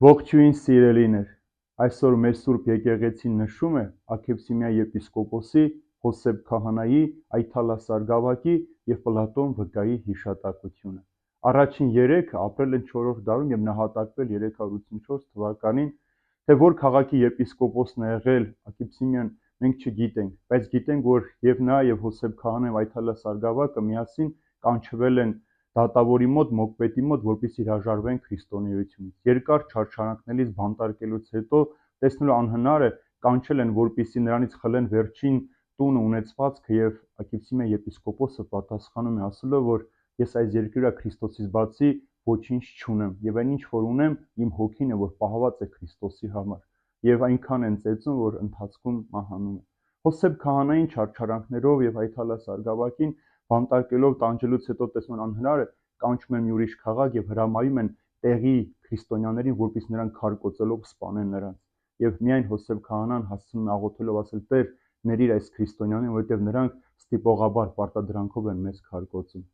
Ողջույն սիրելիներ, այսօր մեր Սուրբ եկեղեցին նշում է Աքեփսիմիա եպիսկոպոսի Հոսեփ քահանայի, Այթալասար Գավակի և Պլատոն վկայի հիշատակությունը։ Առաջին երեքը ապրել են 4-րդ դարում և նահատակվել 384 թվականին, թե որ քաղաքի եպիսկոպոսն է եղել Աքեփսիմիան մենք չգիտենք, բայց գիտենք, որ և նա և Հոսեփ քահանան և Այթալասար Գավակը միասին կանչվել են դատավորի մոտ, մոկպետի մոտ, որպեսզի հրաժարվեն քրիստոնեությունից։ Երկար չարչարանքներից բանտարկելուց հետո տեսնելու անհնար է, կանչել են, որպեսզի նրանից խլեն վերջին տունը ունեցվածքը, եւ Աքեփսիմիա եպիսկոպոսը պատասխանում է ասելով, որ ես այս երկրի վրա Քրիստոսից բացի ոչինչ չունեմ, եւ այն ինչ որ ունեմ, իմ հոգին է, որ պահված է Քրիստոսի համար, եւ այնքան են ծեծում, որ ընթացքում մահանում է։ Հոսեփ քահանային չարչարանքներով եւ Այթալասար Գավակին բանտարկելով տանջելուց հետո տեսնում անհնար է, կանչում են մի ուրիշ քաղաք եւ հրամայում են տեղի քրիստոնյաներին, որպեսզի նրանք քարկոծելով սպանեն նրանց։ Եվ միայն Հոսեփ քահանան հասցնում է աղոթելով ասել. «Տեր, ների այս քրիստոնյաներին, որովհետեւ նրանք ստիպողաբար պարտադրանքով են մեզ քարկոծում»։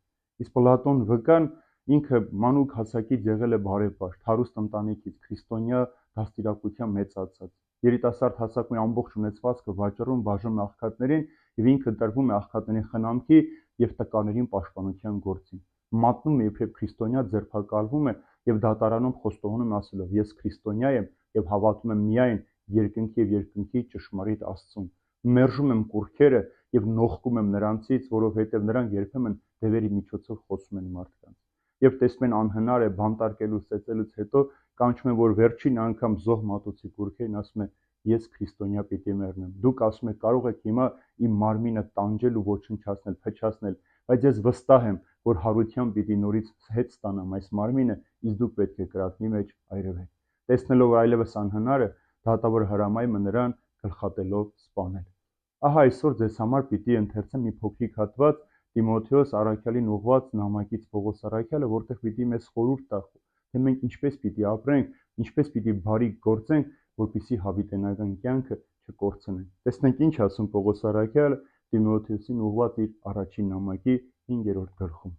Իսկ Պլատոն վկան ինքը մանուկ հասակից եղել է բարեպաշտ, հարուստ ընտանիքից, քրիստոնյա դաստիարակությամբ մեծացած։ Երիտասարդ հասակում ամբողջ ունեցվածքը վաճառում, բաժանում աղքատներին եւ ինքը տրվում է աղքատների խնամքի եւ տկաներին պաշտպանության գործին։ Մատնում է իբրև քրիստոնյա, ձերբակալվում է եւ դատարանում խոստովանում է ասելով. «Ես քրիստոնյա եմ եւ հավատում եմ միայն երկնքի եւ երկնքի ճշմարիտ Աստծուն։ Մերժում եմ կուռքերը եւ նողկում եմ նրանցից, որովհետեւ նրանք երբեմն դևերի միջոցով խոսում են մարդկանց»։ Եվ տեսնում են անհնար է բանտարկելուց, ծեծելուց հետո կանչում են, որ վերջին անգամ զոհ մատուցի կուռքերին, ասում է. «Ես քրիստոնյա պիտի մեռնեմ։ Դուք ասում եք կարող եք հիմա իմ մարմինը տանջել ու ոչնչացնել, փչացնել, բայց ես վստահ եմ, որ հարությամբ պիտի նորից հետ ստանամ այս մարմինը, իսկ դուք պետք է կրակնի մեջ այրվեք»։ Տեսնելով, որ այլևս անհնար է, դատավորը հրամայում է նրան գլխատելով սպանել։ Ահա այսօր ձեզ համար պիտի ընթերցեմ մի փոքրիկ հատված Տիմոթեոս առաքյալին ուղղված նամակից Պողոս առաքյալը, որտեղ պիտի մեզ խորհուրդ տա, թե մենք ինչպես պիտի ապրենք, ինչպես պիտի բարի գործենք, որպեսզի հավիտենական կյանքը չկորցնենք։ Տեսնենք ինչ ասում Պողոս առաքյալը Տիմոթեոսին ուղղված իր առաջին նամակի 5-րդ գլխում։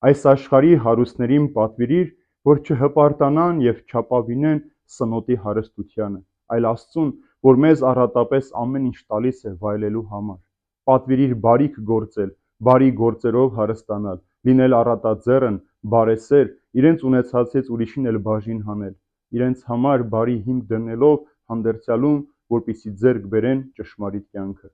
Այս աշխարհի հարուստներին պատվիրիր, որ չհպարտանան եւ չապավինեն սնոտի հարստությանը, այլ Աստծուն, որ մեզ առատապես ամեն ինչ տալիս է վայելելու համար։ Պատվիրիր բարիք գործել, բարի գործերով հարստանալ, լինել առատաձեռն, բարեսեր, իրենց ունեցածից ուրիշին էլ բաժին հանել, իրենց համար բարի հիմք դնելով հանդերձյալում, որպեսզի ձեռք բերեն ճշմարիտ կյանքը։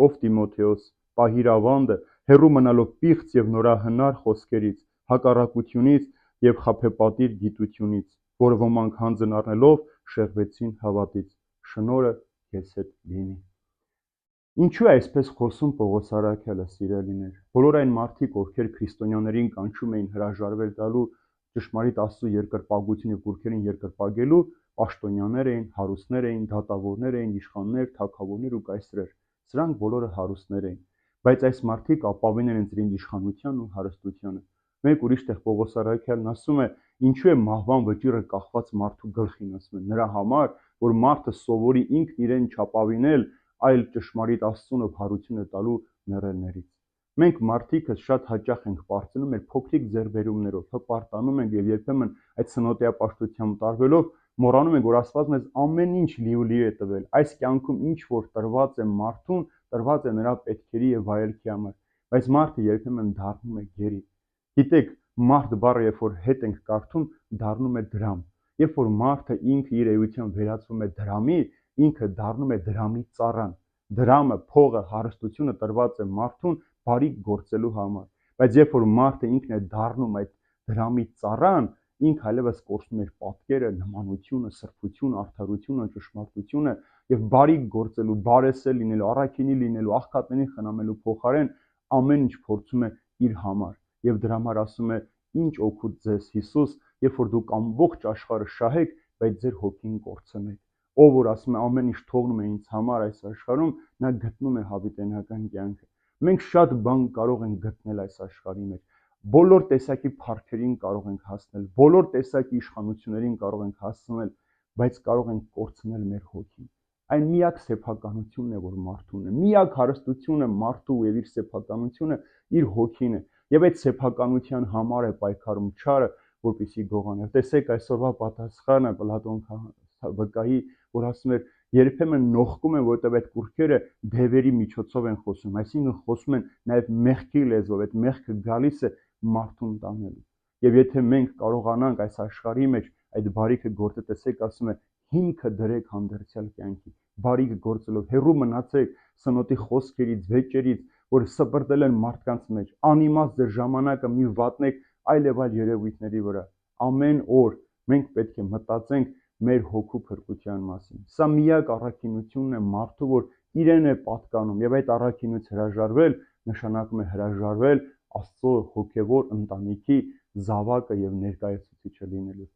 Ով Տիմոթեոս, պահիր ավանդը, հեռու մնալով պիղծ եւ նորահնար խոսքերից, հակառակությունից եւ խաբեբատիր գիտությունից, որ ոմանք հանձն առնելով շեղվեցին հավատից։ Շնորհը քեզ հետ լինի։ Ինչու է այսպես խոսում Պողոս առաքյալը, սիրելիներ։ Բոլոր այն մարդիկ, ովքեր քրիստոնյաներին կանչում էին հրաժարվել տալու ճշմարիտ Աստծո երկրպագություն եւ կուռքերին երկրպագելու, պաշտոնյաներ էին, հարուստներ էին, դատավորներ էին, իշխաններ, թագավորներ ու կայսրեր։ Սրանք բոլորը հարուստներ էին, բայց այս մարդիկ ապավին են իրենց իշխանության ու հարստությանը։ Մեկ ուրիշ տեղ Պողոս առաքյալն ասում է, ինչու է մահվան վճիռը կախված մարդու գլխին, ասում է, նրա համար, որ մարդը սովորի ինքն իրեն չապավինել, այլ ճշմարիտ Աստծունով հարությունը տալու մեռելներից։ Մենք մարդիկս շատ հաճախ ենք պարծենում մեր փոքրիկ ձեռբերումներով, հպարտանում ենք եւ երբեմն այդ սնոտիապաշտությամբ տարվելով մոռանում ենք, որ Աստված մեզ ամեն ինչ լիուլի է տվել։ Այս կյանքում ինչ որ տրված է մարդուն, տրված է նրա պետքերի եւ վայելքի համար, բայց մարդը երբեմն դառնում է գերի։ Գիտեք, մարդ բառը երբ որ հետ ենք կարդում, դառնում է դրամ։ Երբ որ մարդը ինքը իր էությամբ վերածվում է դրամի, ինքը դառնում է դրամի ծառան։ Դրամը, փողը, հարստությունը տրված է մարդուն բարիք գործելու համար, բայց երբ որ մարդը ինքն է դառնում այդ դրամի ծառան, ինքը այլևս կորցնում է պատկերը, նմանությունը, սրբությունը, արդարությունը, ճշմարտությունը եւ բարիք գործելու, բարեսեր լինելու, առաքինի լինելու, աղքատներին խնամելու փոխարեն ամեն ինչ փորձում է իր համար։ Եվ դրա համար ասում է. «Ինչ օգուտ ձեզ Հիսուս, երբ որ դուք ամբողջ աշխարհը շահեք, բայց ձեր հոգին կորցնեք»։ Ով որ ասում է ամեն ինչ թողնում է ինձ համար այս աշխարհում, նա գտնում է հավիտենական կյանքը։ Մենք շատ բան կարող ենք գտնել այս աշխարհի մեջ։ Բոլոր տեսակի փառքերին կարող ենք հասնել, բոլոր տեսակի իշխանություններին կարող ենք հասնել, բայց կարող ենք կորցնել մեր հոգին։ Այն միակ սեփականությունն է, որ մարդուն է։ Միակ հարստությունը մարդու եւ իր սեփականությունը իր հոգին է։ Եվ այդ սեփականության համար է պայքարում չարը, որպեսզի գողանա։ Տեսեք այսօրվա պատասխանը Պլատոն վկայի, որ ասում էր երբեմն նողկում են, որտեղ այդ կուռքերը դևերի միջոցով են խոսում, այսինքն խոսում են նաև մեղքի լեզվով, այդ մեղքը գալիս է մարդուն տանելու։ Եվ եթե մենք կարողանանք այս աշխարհի մեջ այդ բարիքը գործել, տեսեք, ասում է հիմքը դրեք հանդերձյալ կյանքի, բարիքը գործելով, հեռու մնացեք սնոտի խոսքերից, վեճերից, որ սպրտել են մարդկանց մեջ, անիմաստ ձեր ժամանակը մի վատնեք այլ եւ այլ երևույթների վրա։ Ամեն օր մենք պետք է մտածենք մեր հոգու փրկության մասին։ Սա միակ առաքինությունն է մարդու, որ իրեն է պատկանում, եւ այդ առաքինուց հրաժարվել նշանակում է հրաժարվել Աստծո հոգևոր ընտանիքի զավակը եւ ներկայացուցիչը լինելու։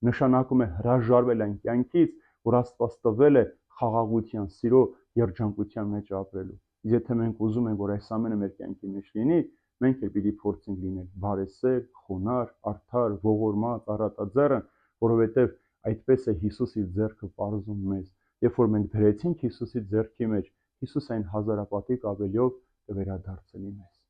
Նշանակում է հրաժարվել այն կյանքից, որ Աստված տվել է խաղաղության, սիրո, երջանկության մեջ ապրելու։ Իսկ եթե մենք ուզում ենք, որ այս ամենը մեր կյանքի մեջ լինի, մենք էլ պիտի փորձենք լինել բարեսեր, խոնարհ, արդար, ողորմած, առատաձեռն, որովհետև այդպես է Հիսուս իր ձեռքը պարզում մեզ։ Երբ որ մենք դրեցինք Հիսուսի ձեռքի մեջ, Հիսուս այն հազարապատիկ ավելիով կվերադարձնի մեզ։